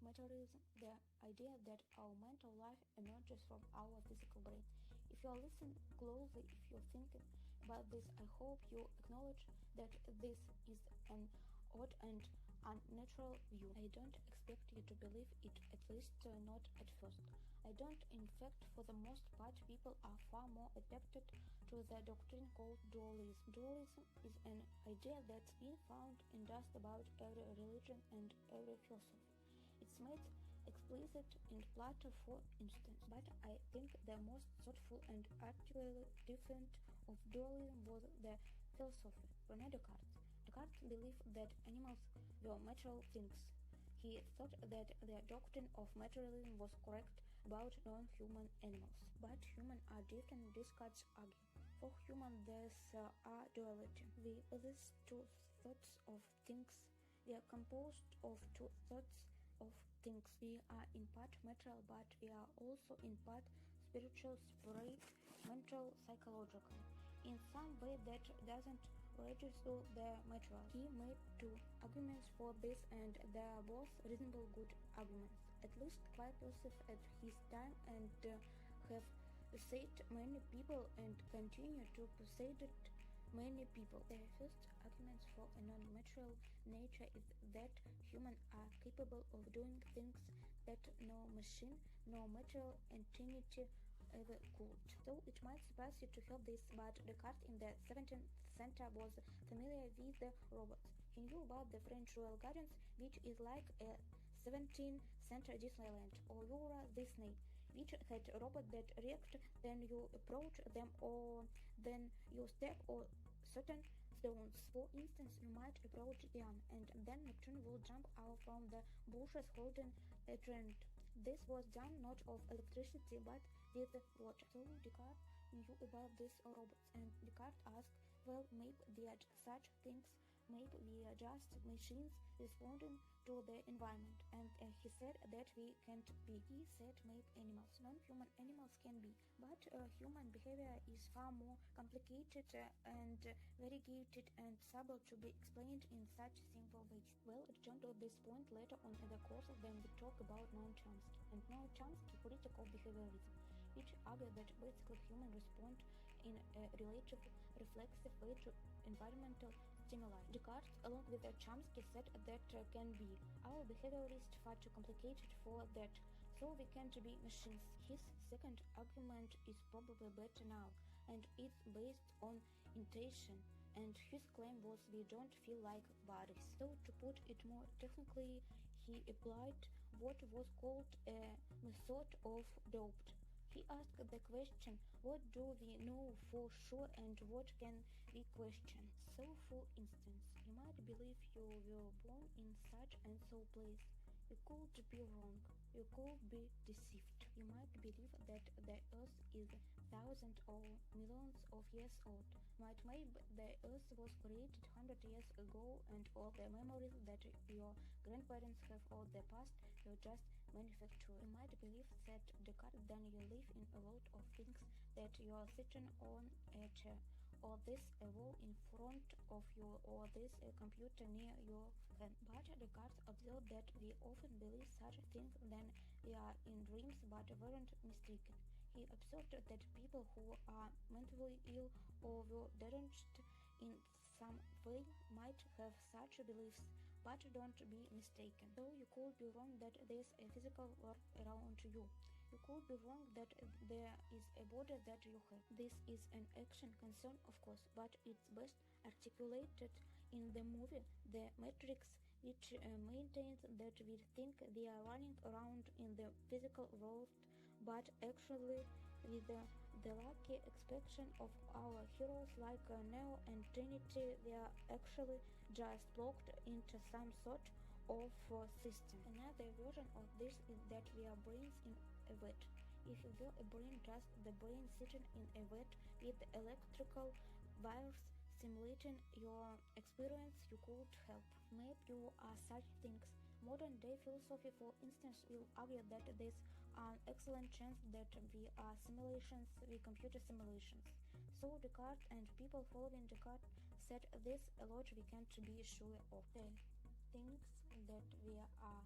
materialism, the idea that our mental life emerges from our physical brain. If you are listening closely, if you're thinking about this, I hope you acknowledge that this is an odd and unnatural view. I don't expect you to believe it, at least not at first. I don't. In fact, for the most part, people are far more adapted to the doctrine called dualism. Dualism is an idea that's been found in just about every religion and every philosophy. It's made explicit in Plato, for instance, but I think the most thoughtful and actually different of dualism was the philosopher René Descartes. Descartes believed that animals were material things. He thought that the doctrine of materialism was correct about non-human animals. But humans are different, Descartes argued. For humans, there are duality. These two thoughts of things, we are composed of two thoughts of things. We are in part material, but we are also in part spiritual, separate, mental, psychological. In some way that doesn't register the material. He made two arguments for this, and they are both reasonable good arguments, at least quite perceived at his time, and have persuaded many people and continue to persuade many people. The first argument for a non-material nature is that humans are capable of doing things that no machine, no material entity ever could. So it might surprise you to hear this, but Descartes in the 17th century was familiar with the robots. He knew about the French Royal Gardens, which is like a 17th century Disneyland, or Euro Disney, which had robots that react when you approach them or then you step on certain stones. For instance, you might approach Diane, and then Neptune will jump out from the bushes holding a trident. This was done not of electricity but with water. So Descartes knew about these robots, and Descartes asked, well, maybe they are such things, maybe we are just machines responding to the environment, and he said that we can't be. He said maybe animals, non-human animals can be, but human behavior is far more complicated and variegated and able to be explained in such simple ways. Well, return to this point later on in the course when we talk about Noam Chomsky. And Noam Chomsky, critic of behaviorism, which argued that basically humans respond in a relative reflexive way to environmental stimuli. Descartes, along with Chomsky, said that can be. Our behavior is far too complicated for that, so we can't be machines. His second argument is probably better now, and it's based on intuition, and his claim was we don't feel like bodies. So to put it more technically, he applied what was called a method of doubt. He asked the question, what do we know for sure and what can we question? So, for instance, you might believe you were born in such and so place. You could be wrong. You could be deceived. You might believe that the earth is thousands or millions of years old. Maybe the earth was created 100 years ago and all the memories that your grandparents have of the past were just manufactured. You might believe that Descartes then you live in a world of things that you are sitting on a chair, or this a wall in front of you, or this a computer near your hand. But Descartes observed that we often believe such things when we are in dreams but weren't mistaken. He observed that people who are mentally ill or were deranged in some way might have such beliefs, but don't be mistaken. So you could be wrong that there's a physical world around you. You could be wrong that there is a body that you have. This is an action concern, of course, but it's best articulated in the movie The Matrix, which maintains that we think we are running around in the physical world, but actually with the lucky exception of our heroes like Neo and Trinity, we are actually just locked into some sort of system. Another version of this is that we are brains in a vat. If you were a brain, just the brain sitting in a vat with electrical wires simulating your experience, you could help. Maybe you are such things. Modern day philosophy, for instance, will argue that there's an excellent chance that we are simulations, we computer simulations. So Descartes and people following Descartes said this a lot we can't be sure of. The things that we are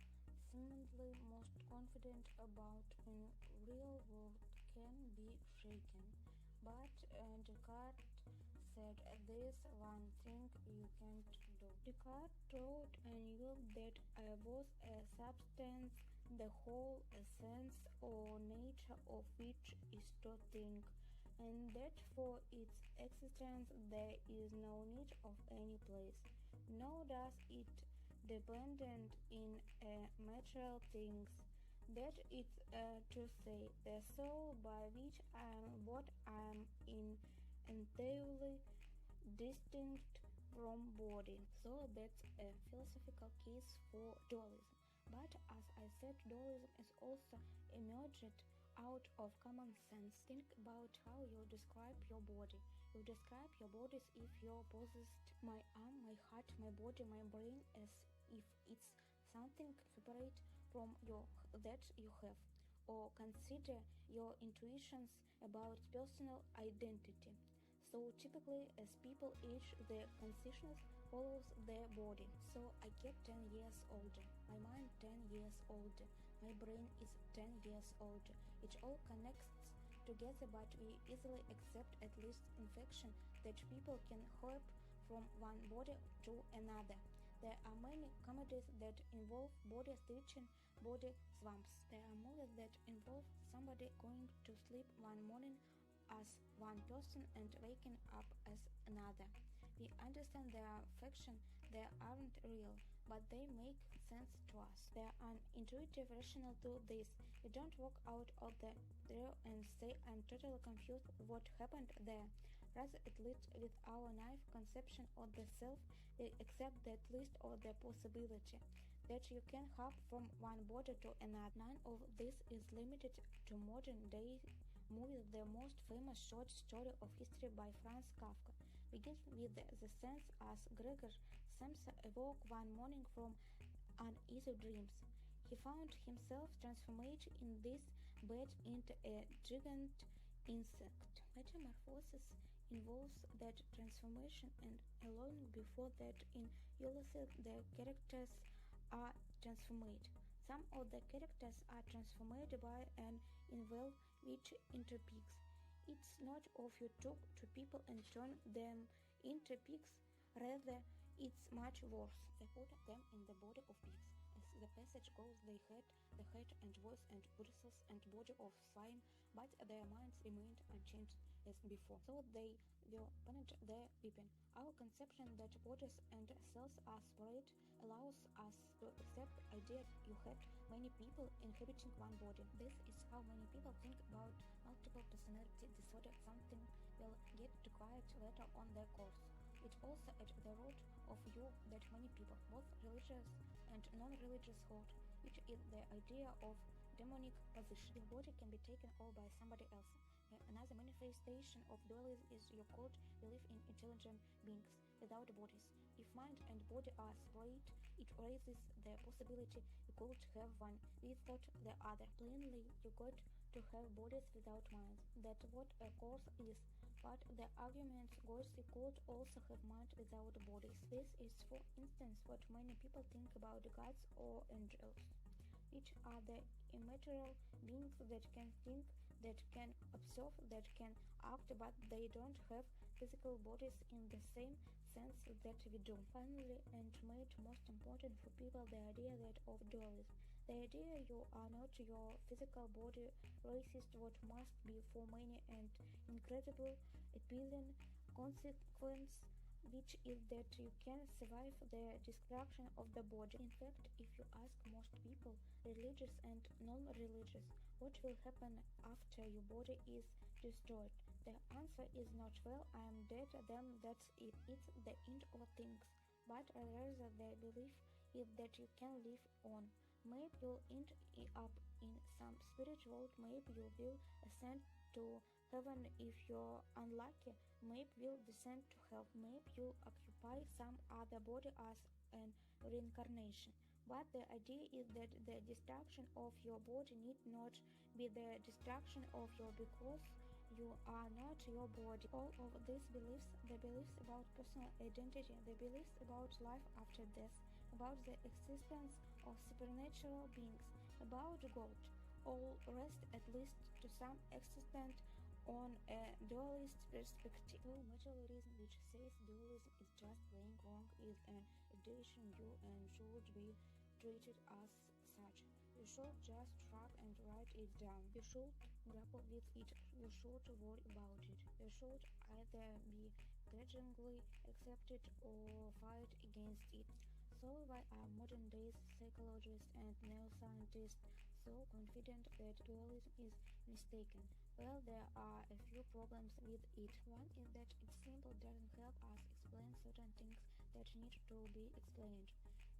seemingly most confident about in real world can be shaken. But Descartes said there's one thing you can't do. Descartes wrote and knew that I was a substance, the whole essence or nature of which is to think, and that for its existence there is no need of any place, nor does it dependent in material things. That is to say, the soul by which I am what I am in entirely distinct from body. So that's a philosophical case for dualism. But as I said, dualism is also emerged out of common sense. Think about how you describe your body. You describe your body as if you possessed my arm, my heart, my body, my brain, as if it's something separate from your that you have. Or consider your intuitions about personal identity. So typically, as people age, their consciousness follows their body. So I get 10 years older, my mind 10 years older, my brain is 10 years older. It all connects together, but we easily accept at least infection that people can hop from one body to another. There are many comedies that involve body switching, body swamps. There are movies that involve somebody going to sleep one morning as one person and waking up as another. We understand their fiction, they aren't real, but they make sense to us. They are intuitive rational to this. We don't walk out of the door and say, I'm totally confused what happened there. Rather, at least with our naive conception of the self, we accept that least of the possibility that you can hop from one body to another. None of this is limited to modern day movies. The most famous short story of history by Franz Kafka begins with the sense as Gregor Samsa awoke one morning from uneasy dreams. He found himself transformed in this bed into a giant insect. Metamorphosis involves that transformation, and long before that in Ulysses the characters are transformed. Some of the characters are transformed by an evil which interpigs. It's not of you talk to people and turn them into pigs, rather it's much worse. They put them in the body of pigs. As the passage goes, they had the head and voice and bristles and body of swine, but their minds remained unchanged as before. So they will punish their weapon. Our conception that bodies and cells are separate allows us to accept the idea you had many people inhabiting one body. This is how many people think about multiple personality disorder. Something will get to quiet later on their course. It's also at the root of you that many people, both religious and non-religious, hold, which is the idea of demonic possession. Your body can be taken over by somebody else. Another manifestation of dualism is your cult belief in intelligent beings without bodies. If mind and body are separate, it raises the possibility you could have one without the other. Plainly, you got to have bodies without minds. That's what a course is. But the argument goes you could also have mind without bodies. This is, for instance, what many people think about gods or angels, which are the immaterial beings that can think, that can observe, that can act, but they don't have physical bodies in the same sense that we do. Finally, and made most important for people, the idea that of dualism. The idea you are not your physical body raises what must be for many an incredible, appealing consequence, which is that you can survive the destruction of the body. In fact, if you ask most people, religious and non-religious, what will happen after your body is destroyed, the answer is not, well, I am dead, then that's it. It's the end of things. But rather the belief is that you can live on. Maybe you'll end up in some spirit world, maybe you will ascend to heaven if you're unlucky, maybe you'll descend to hell, maybe you'll occupy some other body as an reincarnation. But the idea is that the destruction of your body need not be the destruction of your, because you are not your body. All of these beliefs, the beliefs about personal identity, the beliefs about life after death, about the existence or supernatural beings, about God. All rest, at least to some extent, on a dualist perspective. So materialism, which says dualism is just plain wrong, is an addition view and should be treated as such. You should just shrug and write it down. You should grapple with it. You should worry about it. You should either be grudgingly accept it or fight against it. So why are modern day psychologists and neuroscientists so confident that dualism is mistaken? Well, there are a few problems with it. One is that it simply doesn't help us explain certain things that need to be explained.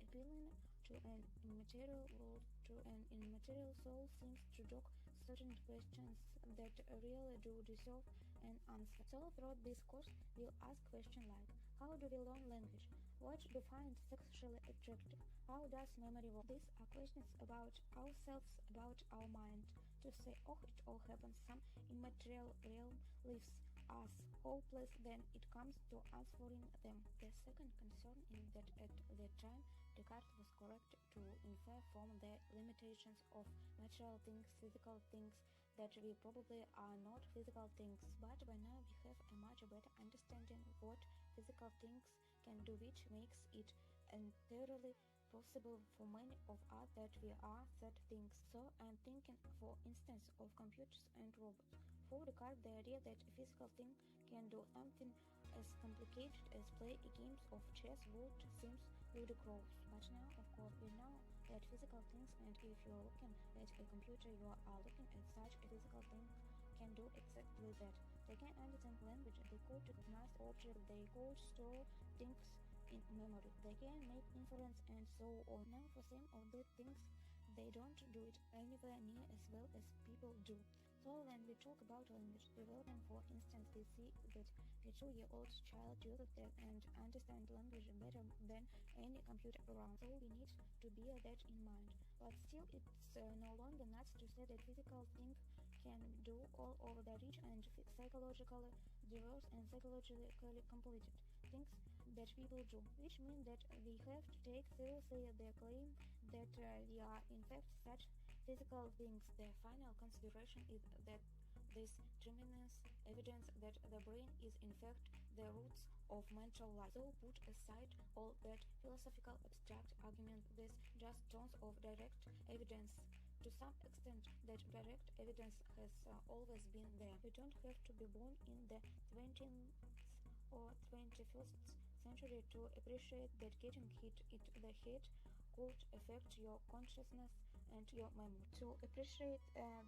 Appealing to an immaterial world, to an immaterial soul, seems to dodge certain questions that really do deserve an answer. So throughout this course, we'll ask questions like: how do we learn language? What defines sexually attractive? How does memory work? These are questions about ourselves, about our mind. To say, oh, it all happens, some immaterial realm leaves us hopeless, then it comes to answering them. The second concern is that at the time Descartes was correct to infer from the limitations of natural things, physical things, that we probably are not physical things. But by now we have a much better understanding what physical things can do, which makes it entirely possible for many of us that we are such things. So I'm thinking, for instance, of computers and robots. For Descartes, the idea that a physical thing can do something as complicated as play a game of chess would seem ludicrous. But now, of course, we know that physical things, and if you're looking at a computer, you are looking at such a physical thing, can do exactly that. They can understand language, they could recognize objects, they could store things in memory, they can make inference, and so on. Now, for some of these things, they don't do it anywhere near as well as people do. So when we talk about language development, for instance, we see that a 2-year-old child uses that and understands language better than any computer around. So we need to bear that in mind. But still, it's no longer nuts to say that physical things can do all over the rich and psychologically diverse and psychologically completed things that people do, which means that we have to take seriously the claim that we are in fact such physical beings. The final consideration is that this tremendous evidence that the brain is in fact the roots of mental life. So put aside all that philosophical abstract argument, this just tons of direct evidence. To some extent, that direct evidence has always been there. We don't have to be born in the 20th or 21st century to appreciate that getting hit in the head could affect your consciousness and your memory. To appreciate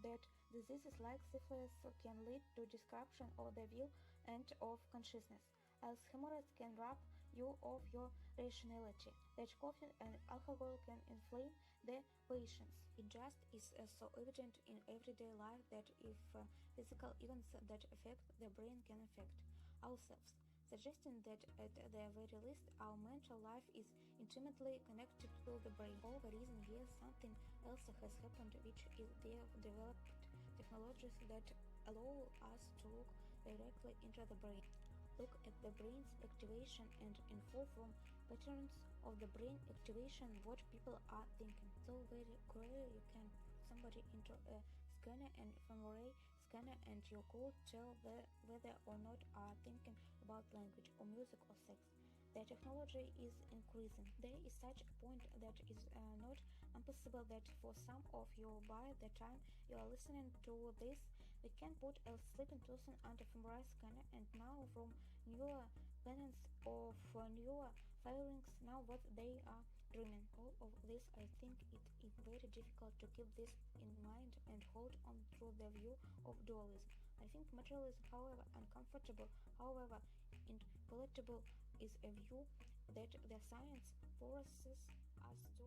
that diseases like syphilis can lead to disruption of the will and of consciousness. Alzheimer's can rob you of your rationality. That coffee and alcohol can inflame the patients. It just is so evident in everyday life that if physical events that affect the brain can affect ourselves, suggesting that at the very least our mental life is intimately connected to the brain. For the reason here, something else has happened, which is they have developed technologies that allow us to look directly into the brain. Look at the brain's activation and infer from patterns of the brain activation what people are thinking. So very clearly you can put somebody into a scanner and fMRI scanner and you could tell whether or not are thinking about language or music or sex. The technology is increasing. There is such a point that is not impossible that for some of you by the time you are listening to this, we can put a sleeping person under fMRI scanner and now from newer planets of newer firings know what they are dreaming. All of this, I think it is very difficult to keep this in mind and hold on to the view of dualism. I think materialism, however uncomfortable, however inpalatable, is a view that the science forces us to